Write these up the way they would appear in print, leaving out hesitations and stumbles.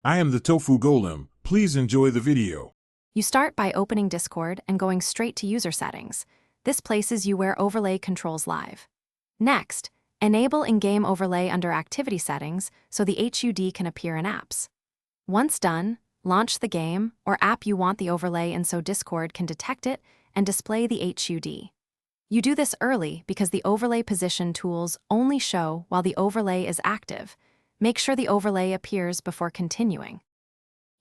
I am the Tofu Golem. Please enjoy the video. You start by opening Discord and going straight to user settings. This places you where overlay controls live. Next, enable in-game overlay under activity settings so the HUD can appear in apps. Once done, launch the game or app you want the overlay in so Discord can detect it and display the HUD. You do this early because the overlay position tools only show while the overlay is active. Make sure the overlay appears before continuing.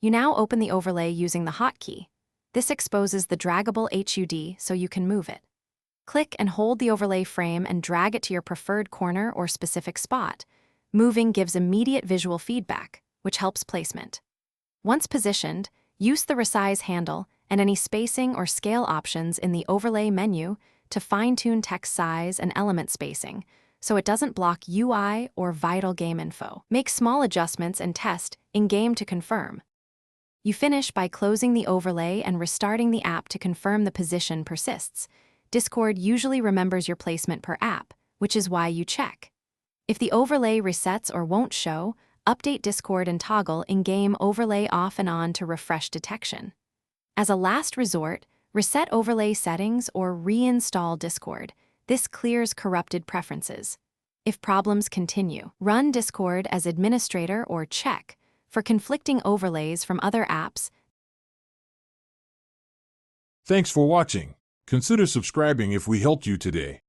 You now open the overlay using the hotkey. This exposes the draggable HUD so you can move it. Click and hold the overlay frame and drag it to your preferred corner or specific spot. Moving gives immediate visual feedback, which helps placement. Once positioned, use the resize handle and any spacing or scale options in the overlay menu to fine-tune text size and element spacing so it doesn't block UI or vital game info. Make small adjustments and test in-game to confirm. You finish by closing the overlay and restarting the app to confirm the position persists. Discord usually remembers your placement per app, which is why you check. If the overlay resets or won't show, update Discord and toggle in-game overlay off and on to refresh detection. As a last resort, reset overlay settings or reinstall Discord. This clears corrupted preferences. If problems continue, run Discord as administrator or check for conflicting overlays from other apps. Thanks for watching. Consider subscribing if we helped you today.